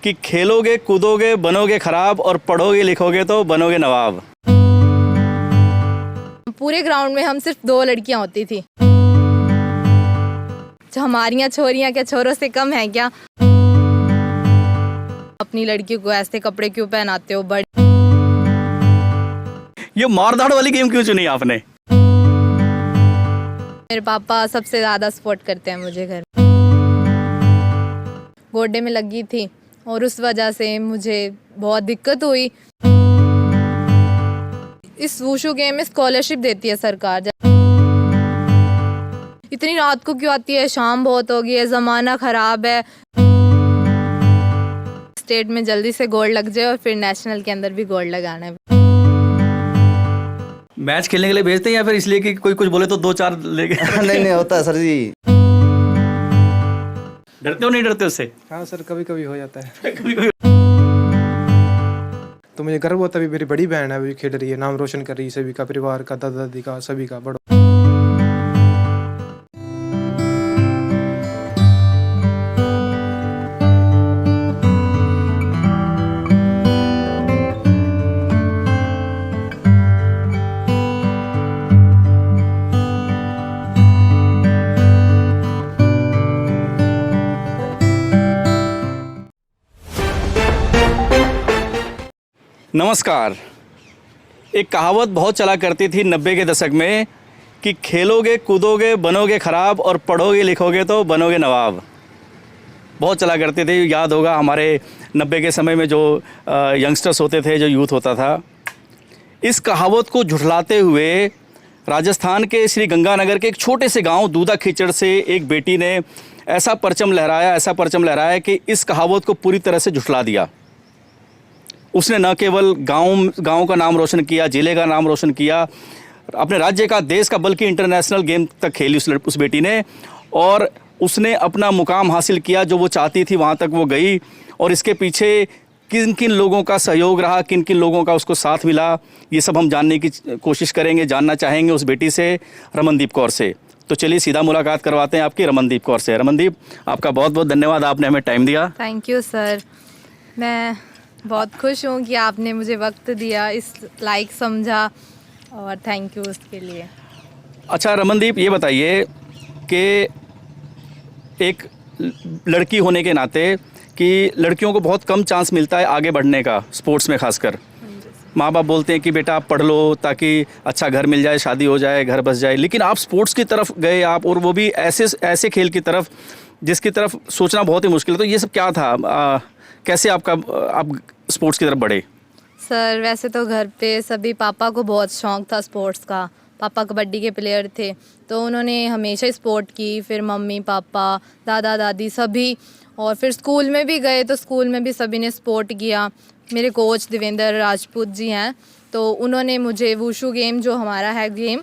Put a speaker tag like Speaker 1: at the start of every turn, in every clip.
Speaker 1: कि खेलोगे कूदोगे बनोगे खराब और पढ़ोगे लिखोगे तो बनोगे नवाब।
Speaker 2: पूरे ग्राउंड में हम सिर्फ 2 लड़कियां होती थी। जो हमारियां छोरियां क्या छोरों से कम है क्या? अपनी लड़कियों को ऐसे कपड़े क्यों पहनाते हो? बड़े
Speaker 1: ये मारधाड़ वाली गेम क्यों चुनी आपने?
Speaker 2: मेरे पापा सबसे ज़्यादा सपोर्ट करते हैं मुझे घर में। गोड्डे में लगी थी और उस वजह से मुझे बहुत दिक्कत हुई। इस वुशु गेम में स्कॉलरशिप देती है सरकार। इतनी रात को क्यों आती है? शाम बहुत हो गई है, ज़माना ख़राब है। स्टेट में जल्दी से गोल्ड लग जाए और फिर नेशनल के अंदर भी गोल्ड लगाना है।
Speaker 1: मैच खेलने के लिए भेजते हैं या फिर इसलिए कि कोई कुछ बोले तो 2-4 लेके?
Speaker 3: नहीं होता है सर जी।
Speaker 1: डरते हो नहीं डरते उससे?
Speaker 4: हाँ सर, कभी कभी हो जाता है।
Speaker 1: कभी-कभी।
Speaker 4: तो मुझे गर्व होता है, अभी मेरी बड़ी बहन है, अभी खेल रही है, नाम रोशन कर रही है सभी का, परिवार का, दादा दादी का, सभी का। बड़ा
Speaker 1: नमस्कार। एक कहावत बहुत चला करती थी 90 के दशक में कि खेलोगे कूदोगे बनोगे खराब और पढ़ोगे लिखोगे तो बनोगे नवाब। बहुत चला करती थी। याद होगा हमारे 90 के समय में जो यंगस्टर्स होते थे, जो यूथ होता था। इस कहावत को झुठलाते हुए राजस्थान के श्री गंगानगर के एक छोटे से गांव दूधा खीचड़ से एक बेटी ने ऐसा परचम लहराया कि इस कहावत को पूरी तरह से झुठला दिया। उसने न केवल गांव का नाम रोशन किया, ज़िले का नाम रोशन किया, अपने राज्य का, देश का, बल्कि इंटरनेशनल गेम तक खेली उस बेटी ने। और उसने अपना मुकाम हासिल किया, जो वो चाहती थी वहाँ तक वो गई। और इसके पीछे किन किन लोगों का सहयोग रहा, किन किन लोगों का उसको साथ मिला, ये सब हम जानने की कोशिश करेंगे, जानना चाहेंगे उस बेटी से, रमनदीप कौर से। तो चलिए सीधा मुलाकात करवाते हैं आपकी रमनदीप कौर से। रमनदीप, आपका बहुत बहुत धन्यवाद, आपने हमें टाइम दिया।
Speaker 2: Thank you sir. मैं बहुत खुश हूँ कि आपने मुझे वक्त दिया, इस लायक समझा, और थैंक यू उसके लिए।
Speaker 1: अच्छा रमनदीप, ये बताइए कि एक लड़की होने के नाते कि लड़कियों को बहुत कम चांस मिलता है आगे बढ़ने का, स्पोर्ट्स में खासकर। माँ बाप बोलते हैं कि बेटा आप पढ़ लो ताकि अच्छा घर मिल जाए, शादी हो जाए, घर बस जाए, लेकिन आप स्पोर्ट्स की तरफ गए आप, और वो भी ऐसे खेल की तरफ जिसकी तरफ सोचना बहुत ही मुश्किल है। तो ये सब क्या था? कैसे आप स्पोर्ट्स की तरफ बढ़े?
Speaker 2: सर वैसे तो घर पे सभी, पापा को बहुत शौक़ था स्पोर्ट्स का। पापा कबड्डी के प्लेयर थे, तो उन्होंने हमेशा स्पोर्ट की। फिर मम्मी पापा, दादा दादी सभी, और फिर स्कूल में भी गए तो स्कूल में भी सभी ने सपोर्ट किया। मेरे कोच देवेंद्र राजपूत जी हैं, तो उन्होंने मुझे वुशु गेम, जो हमारा है गेम,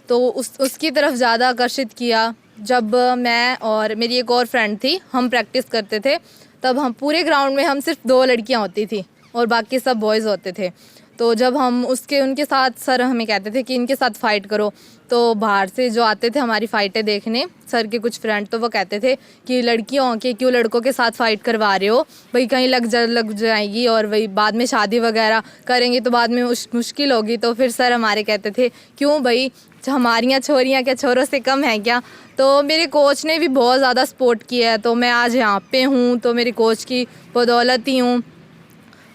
Speaker 2: तो उसकी तरफ ज़्यादा आकर्षित किया। जब मैं और मेरी एक और फ्रेंड थी, हम प्रैक्टिस करते थे, तब हम पूरे ग्राउंड में हम सिर्फ 2 लड़कियां होती थी और बाकी सब बॉयज़ होते थे। तो जब हम उनके साथ, सर हमें कहते थे कि इनके साथ फ़ाइट करो, तो बाहर से जो आते थे हमारी फ़ाइटें देखने, सर के कुछ फ्रेंड, तो वो कहते थे कि लड़कियों के क्यों लड़कों के साथ फ़ाइट करवा रहे हो, भाई कहीं लग जाएगी और वही बाद में शादी वगैरह करेंगे तो बाद में मुश्किल होगी। तो फिर सर हमारे कहते थे क्यों भाई, हमारियां छोरियां क्या छोरों से कम है क्या? तो मेरे कोच ने भी बहुत ज़्यादा सपोर्ट किया है, तो मैं आज यहाँ पे हूँ तो मेरे कोच की बदौलत ही हूँ।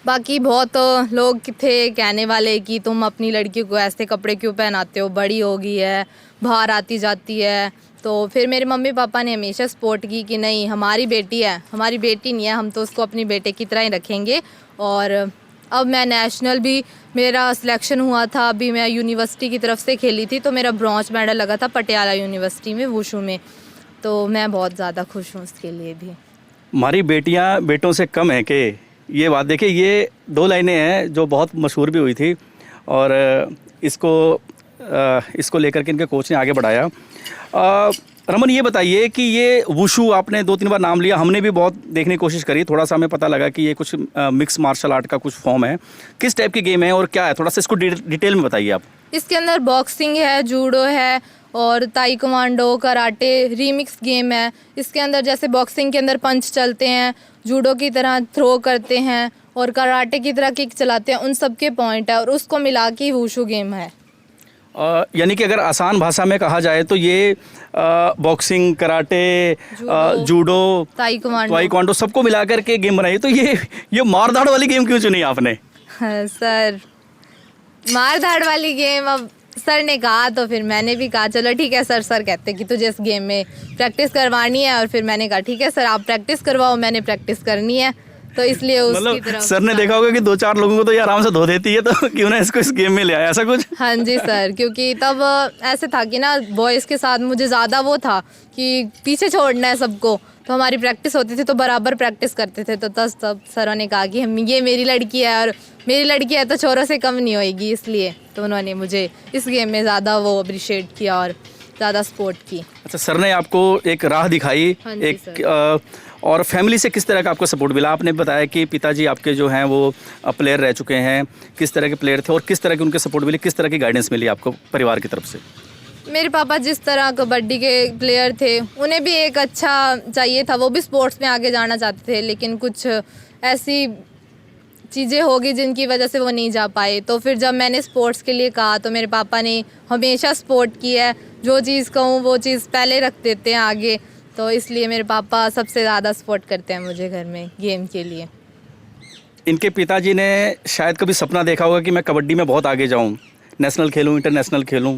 Speaker 2: बाकी बहुत लोग थे कहने वाले कि तुम अपनी लड़की को ऐसे कपड़े क्यों पहनाते हो, बड़ी हो गई है, बाहर आती जाती है। तो फिर मेरे मम्मी पापा ने हमेशा सपोर्ट की कि नहीं, हमारी बेटी है, हमारी बेटी नहीं है, हम तो उसको अपनी बेटे की तरह ही रखेंगे। और अब मैं नेशनल भी, मेरा सिलेक्शन हुआ था, अभी मैं यूनिवर्सिटी की तरफ से खेली थी, तो मेरा ब्रॉन्ज मेडल लगा था पटियाला यूनिवर्सिटी में वुशु में। तो मैं बहुत ज़्यादा खुश हूँ उसके लिए भी।
Speaker 1: हमारी बेटियां बेटों से कम है कि, ये बात देखिए, ये 2 लाइनें हैं जो बहुत मशहूर भी हुई थी, और इसको लेकर के इनके कोच ने आगे बढ़ाया। रमन, ये बताइए कि ये वुशु आपने 2-3 बार नाम लिया, हमने भी बहुत देखने की कोशिश करी, थोड़ा सा हमें पता लगा कि ये कुछ मिक्स मार्शल आर्ट का कुछ फॉर्म है। किस टाइप की गेम है और क्या है, थोड़ा सा इसको डिटेल में बताइए आप।
Speaker 2: इसके अंदर बॉक्सिंग है, जूडो है और ताइक्वांडो, कराटे, रीमिक्स गेम है। इसके अंदर जैसे बॉक्सिंग के अंदर पंच चलते हैं, जूडो की तरह थ्रो करते हैं और कराटे की तरह किक चलाते हैं, उन सब के पॉइंट है और उसको मिला के वुशु गेम है।
Speaker 1: यानी कि अगर आसान भाषा में कहा जाए तो ये बॉक्सिंग, कराटे, जूडो, ताइक्वांडो सबको मिलाकर के गेम बनाई। तो ये मारधाड़ वाली गेम क्यों चुनी आपने?
Speaker 2: सर, मारधाड़ वाली गेम अब सर ने कहा तो फिर मैंने भी कहा चलो ठीक है सर। सर कहते कि तुझे इस गेम में प्रैक्टिस करवानी है और फिर मैंने कहा ठीक है सर, आप प्रैक्टिस करवाओ, मैंने प्रैक्टिस करनी है। तो इसलिए उसकी
Speaker 1: मतलब
Speaker 2: तरफ
Speaker 1: सर ने देखा होगा कि 2-4 लोगों को तो ये आराम से धो देती है, तो क्यों ना इसको इस गेम में ले आया, ऐसा कुछ?
Speaker 2: हाँ जी सर, क्योंकि तब ऐसे था कि ना बॉयज़ के साथ मुझे ज़्यादा वो था कि पीछे छोड़ना है सबको, तो हमारी प्रैक्टिस होती थी तो बराबर प्रैक्टिस करते थे। तो तब सरों ने कहा कि हम ये मेरी लड़की है और मेरी लड़की है तो छोरों से कम नहीं होएगी, इसलिए तो उन्होंने मुझे इस गेम में ज़्यादा वो अप्रिशिएट किया और ज़्यादा सपोर्ट की।
Speaker 1: अच्छा, सर ने आपको एक राह दिखाई।
Speaker 2: हाँ जी
Speaker 1: एक और फैमिली से किस तरह का आपको सपोर्ट मिला? आपने बताया कि पिताजी आपके जो हैं वो प्लेयर रह चुके हैं, किस तरह के प्लेयर थे और किस तरह की उनके सपोर्ट मिली, किस तरह की गाइडेंस मिली आपको परिवार की तरफ से?
Speaker 2: मेरे पापा जिस तरह कबड्डी के प्लेयर थे, उन्हें भी एक अच्छा चाहिए था, वो भी स्पोर्ट्स में आगे जाना चाहते थे, लेकिन कुछ ऐसी चीज़ें होगी जिनकी वजह से वो नहीं जा पाए। तो फिर जब मैंने स्पोर्ट्स के लिए कहा तो मेरे पापा ने हमेशा सपोर्ट किया है, जो चीज़ कहूँ वो चीज़ पहले रख देते हैं आगे। तो इसलिए मेरे पापा सबसे ज़्यादा सपोर्ट करते हैं मुझे घर में गेम के लिए।
Speaker 1: इनके पिताजी ने शायद कभी सपना देखा होगा कि मैं कबड्डी में बहुत आगे जाऊँ, नेशनल खेलूँ, इंटरनेशनल खेलूँ,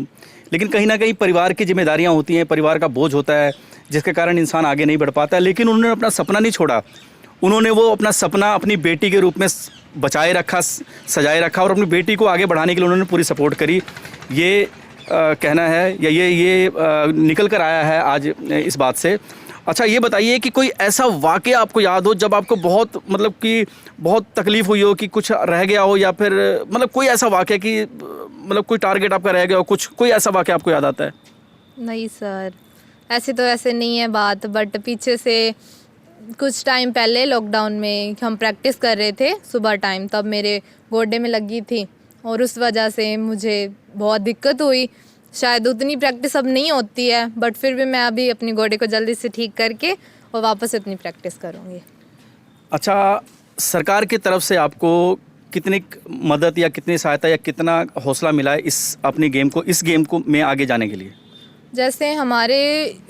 Speaker 1: लेकिन कहीं ना कहीं परिवार की जिम्मेदारियाँ होती हैं, परिवार का बोझ होता है जिसके कारण इंसान आगे नहीं बढ़ पाता। लेकिन उन्होंने अपना सपना नहीं छोड़ा, उन्होंने वो अपना सपना अपनी बेटी के रूप में बचाए रखा, सजाए रखा और अपनी बेटी को आगे बढ़ाने के लिए उन्होंने पूरी सपोर्ट करी। ये कहना है या ये निकल कर आया है आज इस बात से। अच्छा, ये बताइए कि कोई ऐसा वाक़या आपको याद हो जब आपको बहुत मतलब कि बहुत तकलीफ़ हुई हो कि कुछ रह गया हो, या फिर मतलब कोई ऐसा वाक़या कि मतलब कोई टारगेट आपका रह गया हो, कुछ कोई ऐसा वाक़या आपको याद आता है?
Speaker 2: नहीं सर, ऐसे नहीं है बात, बट पीछे से कुछ टाइम पहले लॉकडाउन में हम प्रैक्टिस कर रहे थे सुबह टाइम, तब मेरे गोडे में लगी थी और उस वजह से मुझे बहुत दिक्कत हुई। शायद उतनी प्रैक्टिस अब नहीं होती है, बट फिर भी मैं अभी अपनी गोडे को जल्दी से ठीक करके और वापस अपनी प्रैक्टिस करूँगी।
Speaker 1: अच्छा, सरकार की तरफ से आपको कितनी मदद या कितनी सहायता या कितना हौसला मिला है इस अपनी गेम को, इस गेम को में आगे जाने के लिए?
Speaker 2: जैसे हमारे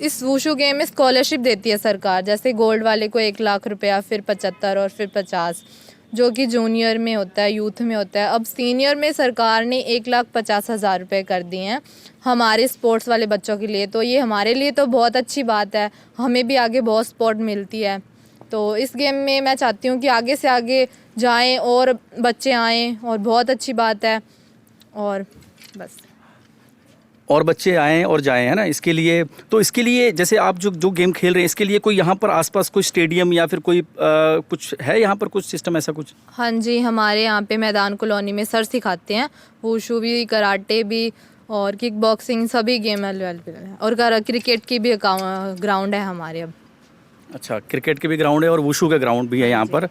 Speaker 2: इस वुशु गेम में स्कॉलरशिप देती है सरकार, जैसे गोल्ड वाले को 1 लाख रुपया, फिर 75 और फिर 50, जो कि जूनियर में होता है, यूथ में होता है। अब सीनियर में सरकार ने 1,50,000 रुपये कर दिए हैं हमारे स्पोर्ट्स वाले बच्चों के लिए। तो ये हमारे लिए तो बहुत अच्छी बात है, हमें भी आगे बहुत सपोर्ट मिलती है। तो इस गेम में मैं चाहती हूँ कि आगे से आगे जाएं और बच्चे आएं और बहुत अच्छी बात है, और बस।
Speaker 1: और बच्चे आएँ और जाएँ, है ना? इसके लिए जैसे आप जो गेम खेल रहे हैं, इसके लिए कोई यहाँ पर आसपास कोई स्टेडियम या फिर कोई कुछ है यहाँ पर कुछ सिस्टम ऐसा कुछ?
Speaker 2: हाँ जी, हमारे यहाँ पे मैदान कॉलोनी में सर सिखाते हैं, वुशु भी, कराटे भी और किक बॉक्सिंग, सभी गेम अवेलेबल है। और क्रिकेट की भी ग्राउंड है हमारे अब।
Speaker 1: अच्छा, क्रिकेट के भी ग्राउंड है और वुशु का ग्राउंड भी है यहाँ पर।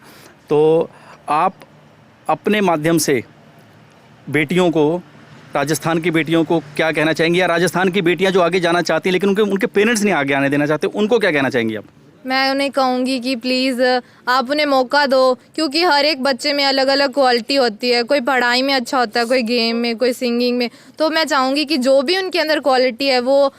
Speaker 1: तो आप अपने माध्यम से बेटियों को, राजस्थान की बेटियों को क्या कहना चाहेंगी, या राजस्थान की बेटियां जो आगे जाना चाहती हैं लेकिन उनके पेरेंट्स नहीं आगे आने देना चाहते, उनको क्या कहना चाहेंगी आप?
Speaker 2: मैं उन्हें कहूँगी कि प्लीज़ आप उन्हें मौका दो, क्योंकि हर एक बच्चे में अलग अलग क्वालिटी होती है। कोई पढ़ाई में अच्छा होता है, कोई गेम में, कोई सिंगिंग में। तो मैं चाहूँगी कि जो भी उनके अंदर क्वालिटी है वो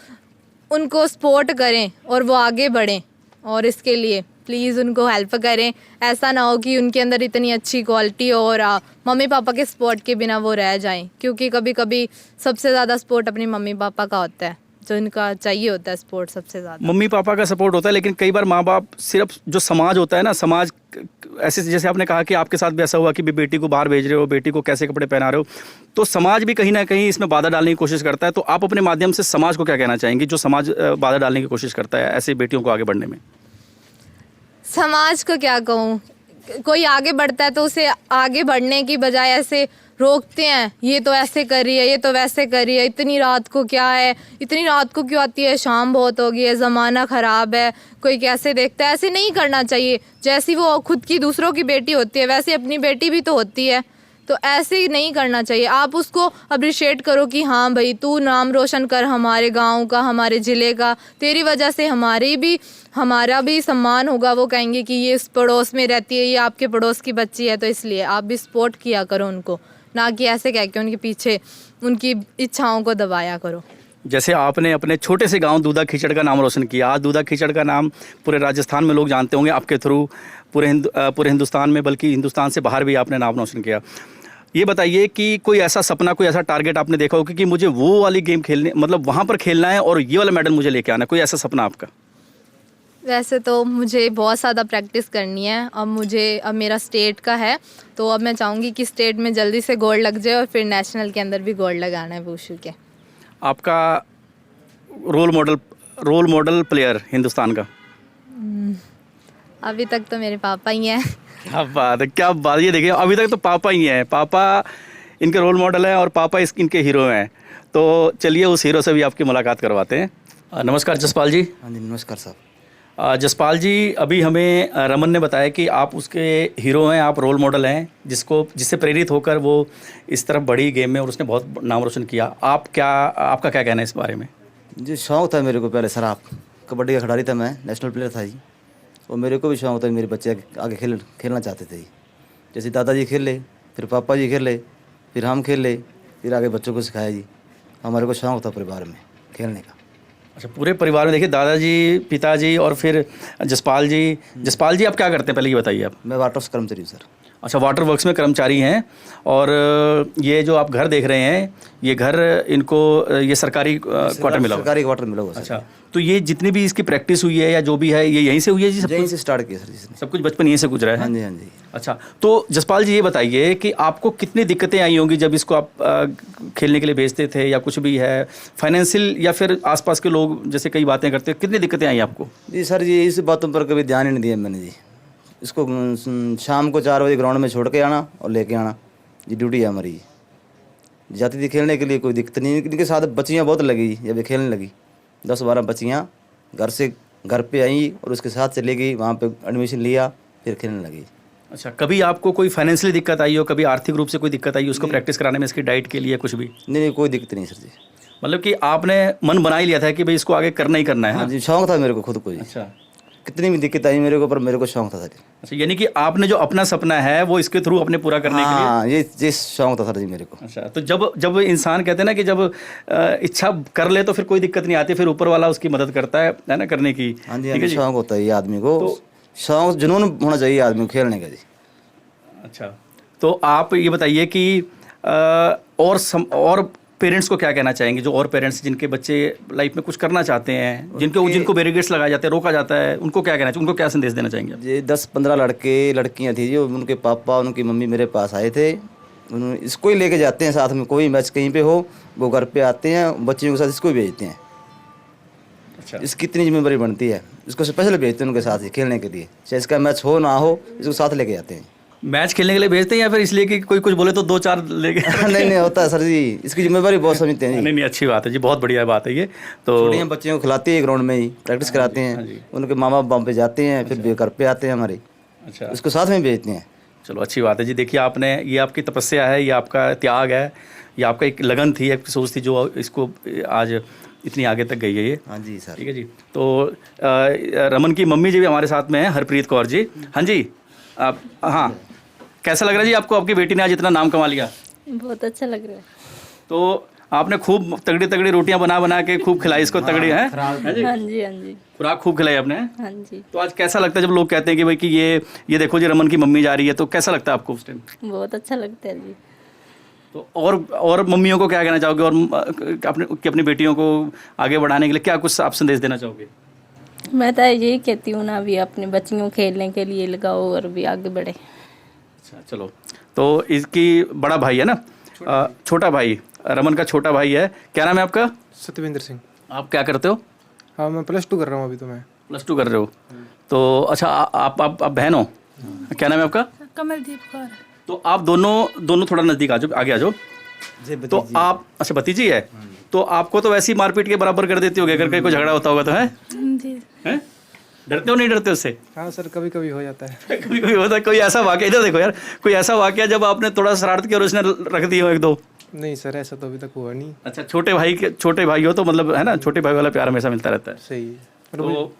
Speaker 2: उनको सपोर्ट करें और वो आगे बढ़ें, और इसके लिए प्लीज़ उनको हेल्प करें। ऐसा ना हो कि उनके अंदर इतनी अच्छी क्वालिटी हो और मम्मी पापा के सपोर्ट के बिना वो रह जाएं, क्योंकि कभी कभी सबसे ज़्यादा सपोर्ट अपनी मम्मी पापा का होता है, जो इनका चाहिए होता है सपोर्ट सबसे ज़्यादा।
Speaker 1: मम्मी पापा का सपोर्ट होता है, लेकिन कई बार माँ बाप, सिर्फ जो समाज होता है ना, समाज ऐसे, जैसे आपने कहा कि आपके साथ भी ऐसा हुआ कि बेटी को बाहर भेज रहे हो, बेटी को कैसे कपड़े पहना रहे हो, तो समाज भी कहीं ना कहीं इसमें बाधा डालने की कोशिश करता है। तो आप अपने माध्यम से समाज को क्या कहना चाहेंगी, जो समाज बाधा डालने की कोशिश करता है ऐसे बेटियों को आगे बढ़ने में?
Speaker 2: समाज को क्या कहूँ, कोई आगे बढ़ता है तो उसे आगे बढ़ने की बजाय ऐसे रोकते हैं, ये तो ऐसे कर रही है, ये तो वैसे कर रही है, इतनी रात को क्या है, इतनी रात को क्यों आती है, शाम बहुत हो गई है, ज़माना ख़राब है, कोई कैसे देखता है। ऐसे नहीं करना चाहिए। जैसी वो खुद की दूसरों की बेटी होती है वैसे अपनी बेटी भी तो होती है, तो ऐसे ही नहीं करना चाहिए। आप उसको अप्रिशिएट करो कि हाँ भाई तू नाम रोशन कर हमारे गांव का, हमारे ज़िले का, तेरी वजह से हमारा भी सम्मान होगा। वो कहेंगे कि ये इस पड़ोस में रहती है, ये आपके पड़ोस की बच्ची है, तो इसलिए आप भी सपोर्ट किया करो उनको, ना कि ऐसे कह के उनके पीछे उनकी इच्छाओं को दबाया करो।
Speaker 1: जैसे आपने अपने छोटे से गांव दूधा खीचड़ का नाम रोशन किया, आज दूधा खीचड़ का नाम पूरे राजस्थान में लोग जानते होंगे आपके थ्रू, पूरे हिंदुस्तान में, बल्कि हिंदुस्तान से बाहर भी आपने नाम रोशन किया। ये बताइए कि कोई ऐसा सपना, कोई ऐसा टारगेट आपने देखा हो कि मुझे वो वाली गेम खेलने, मतलब वहाँ पर खेलना है और ये वाला मेडल मुझे लेके आना है, कोई ऐसा सपना आपका?
Speaker 2: वैसे तो मुझे बहुत ज़्यादा प्रैक्टिस करनी है। अब मेरा स्टेट का है, तो अब मैं चाहूँगी कि स्टेट में जल्दी से गोल्ड लग जाए और फिर नेशनल के अंदर भी गोल्ड लगाना है वुशु के।
Speaker 1: आपका रोल मॉडल प्लेयर हिंदुस्तान का?
Speaker 2: अभी तक तो मेरे पापा ही हैं।
Speaker 1: क्या बात है, क्या बात। ये देखिए अभी तक तो पापा ही हैं, पापा इनके रोल मॉडल हैं और पापा इनके हीरो हैं। तो चलिए उस हीरो से भी आपकी मुलाकात करवाते हैं। नमस्कार जसपाल जी।
Speaker 3: हाँ जी नमस्कार साहब।
Speaker 1: जसपाल जी, अभी हमें रमन ने बताया कि आप उसके हीरो हैं, आप रोल मॉडल हैं, जिससे प्रेरित होकर वो इस तरफ बढ़ी गेम में और उसने बहुत नाम रोशन किया। आपका क्या कहना है इस बारे में?
Speaker 3: जी शौक़ था मेरे को पहले सर, आप कबड्डी का खिलाड़ी था मैं, नेशनल प्लेयर था जी, और मेरे को भी शौक़ था, मेरे बच्चे आगे खेलना चाहते थे जी। जैसे दादाजी खेल ले, फिर पापा जी खेल ले, फिर हम खेल ले, फिर आगे बच्चों को सिखाया जी। हमारे को शौक़ था परिवार में खेलने का।
Speaker 1: अच्छा, पूरे परिवार में देखिए, दादाजी, पिताजी और फिर जसपाल जी। जसपाल जी आप क्या करते हैं पहले ये बताइए आप?
Speaker 3: मैं वाटर वर्क्स कर्मचारी हूँ सर।
Speaker 1: अच्छा, वाटर वर्क्स में कर्मचारी हैं। और ये जो आप घर देख रहे हैं, ये घर इनको ये सरकारी क्वार्टर मिला हुआ?
Speaker 3: सरकारी क्वार्टर मिला हुआ सर।
Speaker 1: अच्छा, तो ये जितनी भी इसकी प्रैक्टिस हुई है या जो भी है, ये यहीं से हुई है जी?
Speaker 3: यहीं से स्टार्ट किया सर जिसने।
Speaker 1: सब कुछ बचपन यहीं से गुजरा है?
Speaker 3: हाँ जी हाँ जी।
Speaker 1: अच्छा, तो जसपाल जी ये बताइए कि आपको कितनी दिक्कतें आई होंगी जब इसको आप खेलने के लिए भेजते थे, या कुछ भी है फाइनेंशियल, या फिर आसपास के लोग जैसे कई बातें करते हैं, कितनी दिक्कतें आई आपको?
Speaker 3: जी सर जी, इस बातों पर कभी ध्यान ही नहीं दिया मैंने जी। इसको शाम को 4 बजे ग्राउंड में छोड़ के आना और लेके आना, ये ड्यूटी है हमारी। जाती थी खेलने के लिए, कोई दिक्कत नहीं। इनके साथ बच्चियाँ बहुत लगी, जब ये खेलने लगी 10-12 बच्चियाँ घर पे आई और उसके साथ चले गई, वहाँ पे एडमिशन लिया, फिर खेलने लगी।
Speaker 1: अच्छा, कभी आपको कोई फाइनेंशियली दिक्कत आई हो, कभी आर्थिक रूप से कोई दिक्कत आई हो उसको प्रैक्टिस कराने में, इसकी डाइट के लिए कुछ भी?
Speaker 3: नहीं कोई दिक्कत नहीं सर जी।
Speaker 1: मतलब कि आपने मन बना ही लिया था कि भाई इसको आगे करना ही करना है?
Speaker 3: हाँ जी, शौक़ था मेरे को खुद को जी।
Speaker 1: अच्छा,
Speaker 3: कितनी भी दिक्कत आई मेरे को, पर मेरे को शौक़ था सर।
Speaker 1: अच्छा, यानी कि आपने जो अपना सपना है वो इसके थ्रू अपने पूरा करने के लिए?
Speaker 3: हाँ, ये शौक़ था सर जी मेरे को।
Speaker 1: अच्छा, तो जब इंसान कहते हैं ना कि जब इच्छा कर ले तो फिर कोई दिक्कत नहीं आती, फिर ऊपर वाला उसकी मदद करता है ना, करने की।
Speaker 3: हाँ जी, शौक़ होता है ये आदमी को, शौक़ जुनून होना चाहिए आदमी को खेलने का जी।
Speaker 1: अच्छा, तो आप ये बताइए कि और पेरेंट्स को क्या कहना चाहेंगे, जो और पेरेंट्स जिनके बच्चे लाइफ में कुछ करना चाहते हैं, जिनको बैरिकेड्स लगाए जाते हैं, रोका जाता है, उनको क्या कहना चाहिए, उनको क्या संदेश देना चाहेंगे?
Speaker 3: ये 10-15 लड़के लड़कियां थी जो उनके पापा उनकी मम्मी मेरे पास आए थे, इसको ही लेके जाते हैं साथ में, कोई मैच कहीं पे हो वो घर पे आते हैं, बच्चियों के साथ इसको भी भेजते हैं।
Speaker 1: अच्छा,
Speaker 3: इसकी इतनी जिम्मेदारी बनती है, इसको स्पेशल भेजते हैं उनके साथ ही खेलने के लिए, चाहे इसका मैच हो ना हो, इसको साथ लेके जाते हैं।
Speaker 1: मैच खेलने के लिए भेजते हैं या फिर इसलिए कि कोई कुछ बोले तो 2-4 लेके?
Speaker 3: नहीं होता है सर जी, इसकी जिम्मेदारी बहुत समझते हैं जी।
Speaker 1: नहीं, अच्छी बात है जी, बहुत बढ़िया बात है ये। तो
Speaker 3: छोटियाँ बच्चियों को खिलाती है, ग्राउंड में ही प्रैक्टिस कराते हैं, उनके माँ बाप वहाँ पे जाते हैं, फिर घर पे आते हैं हमारे। अच्छा, उसको साथ में भेजते हैं।
Speaker 1: चलो, अच्छी बात है जी। देखिए आपने, ये आपकी तपस्या है, ये आपका त्याग है, ये आपका एक लगन थी, एक सोच थी जो इसको आज इतनी आगे तक गई है ये।
Speaker 3: हाँ जी सर।
Speaker 1: ठीक है जी। तो रमन की मम्मी जी भी हमारे साथ में हैं, हरप्रीत कौर जी। हाँ जी, आप, हाँ, कैसा लग रहा है जी आपको, आपकी बेटी ने आज इतना नाम कमा लिया?
Speaker 2: बहुत अच्छा लग रहा है।
Speaker 1: तो आपने खूब तगड़ी रोटियां बना के खूब खिलाई इसको, तगड़ी है?
Speaker 2: हाँ जी।
Speaker 1: खुराक खूब खिलाई आपने?
Speaker 2: हाँ जी।
Speaker 1: तो आज कैसा लगता है जब लोग कहते हैं कि भाई कि ये देखो जी रमन की मम्मी जा रही है, तो कैसा लगता है आपको उस टाइम?
Speaker 2: बहुत अच्छा लगता है जी।
Speaker 1: तो और मम्मियों को क्या कहना चाहोगे, और अपनी बेटियों को आगे बढ़ाने के लिए क्या कुछ आप संदेश देना चाहोगे?
Speaker 5: मैं तो यही कहती हूँ ना, भी अपने बच्चियों खेलने के लिए लगाओ और भी आगे बढ़े।
Speaker 1: अच्छा, चलो, तो इसकी बड़ा भाई है ना, छोटा भाई, रमन का छोटा भाई है, क्या नाम है आपका?
Speaker 4: सतविंदर सिंह।
Speaker 1: आप क्या करते हो?
Speaker 4: हाँ, मैं +2 कर रहा हूँ अभी, तो मैं
Speaker 1: +2 कर रहे हो। तो अच्छा, आप बहन हो? क्या नाम है आपका?
Speaker 6: कमलदीप कौर।
Speaker 1: तो आप दोनों थोड़ा नज़दीक आ जाओ, आगे आ जाओ। तो आप अच्छा भतीजी है, तो आपको तो वैसे ही मारपीट के बराबर कर देती होगी अगर कहीं कोई झगड़ा होता होगा तो, है?
Speaker 6: जी।
Speaker 1: हैं? डरते हो नहीं डरते उससे?
Speaker 4: हाँ सर, कभी कभी हो जाता है।
Speaker 1: कभी कभी होता है। कोई ऐसा वाकया, इधर देखो यार, कोई ऐसा वाकया जब आपने थोड़ा शरारत किया और उसने रख दी हो एक दो?
Speaker 4: नहीं सर, ऐसा तो अभी तक हुआ नहीं।
Speaker 1: अच्छा, छोटे भाई हो तो मतलब है ना, छोटे भाई वाला प्यार हमेशा मिलता रहता है।
Speaker 4: सही है।
Speaker 1: तो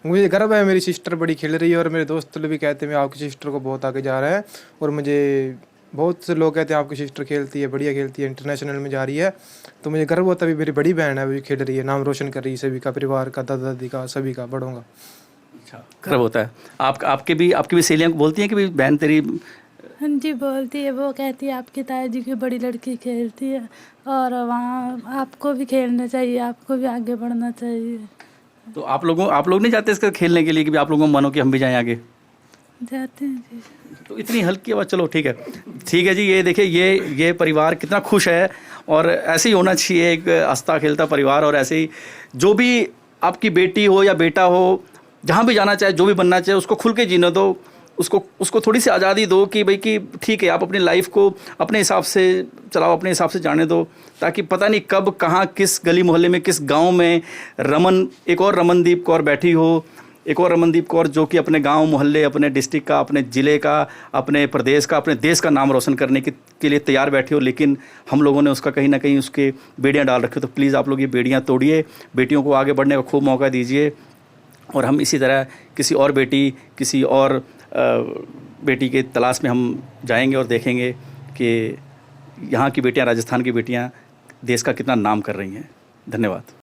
Speaker 4: मुझे गर्व है, मेरी सिस्टर बड़ी खेल रही है और मेरे दोस्त लोग भी कहते हैं मैं आपकी सिस्टर को बहुत आगे जा रहा है, और मुझे बहुत से लोग कहते हैं आपकी सिस्टर खेलती है, बढ़िया खेलती है, इंटरनेशनल में जा रही है। तो मुझे गर्व होता है, मेरी बड़ी बहन है अभी खेल रही है, नाम रोशन कर रही है सभी का, परिवार का, दादा दादी का, सभी का, बड़ों का।
Speaker 1: अच्छा, गर्व होता है। आपकी भी सहेलियाँ बोलती हैं कि भाई बहन तेरी?
Speaker 6: हाँ जी, बोलती है। वो कहती है आपकी ताया जी की बड़ी लड़की खेलती है और वहाँ आपको भी खेलना चाहिए, आपको भी आगे बढ़ना चाहिए।
Speaker 1: तो आप लोग नहीं जाते इसका खेलने के लिए कि आप लोगों को मानो कि हम भी जाएं आगे?
Speaker 6: जाते हैं जी।
Speaker 1: तो इतनी हल्की आवाज़, चलो ठीक है जी। ये देखिए, ये परिवार कितना खुश है, और ऐसे ही होना चाहिए एक हंसता खेलता परिवार। और ऐसे ही जो भी आपकी बेटी हो या बेटा हो, जहाँ भी जाना चाहे, जो भी बनना चाहे, उसको खुल के जीने दो, उसको थोड़ी सी आज़ादी दो कि भाई कि ठीक है, आप अपनी लाइफ को अपने हिसाब से चलाओ, अपने हिसाब से जाने दो, ताकि पता नहीं कब कहाँ किस गली मोहल्ले में किस गांव में एक और रमनदीप कौर बैठी हो, एक और रमनदीप कौर जो कि अपने गांव मोहल्ले, अपने डिस्ट्रिक्ट का, अपने ज़िले का, अपने प्रदेश का, अपने देश का नाम रोशन करने के लिए तैयार बैठी हो। लेकिन हम लोगों ने उसका कहीं ना कहीं उसके बेड़ियाँ डाल रखी हो। तो प्लीज़ आप लोग ये बेड़ियाँ तोड़िए, बेटियों को आगे बढ़ने का खूब मौका दीजिए। और हम इसी तरह किसी और बेटी के तलाश में हम जाएंगे और देखेंगे कि यहाँ की बेटियाँ, राजस्थान की बेटियाँ देश का कितना नाम कर रही हैं। धन्यवाद।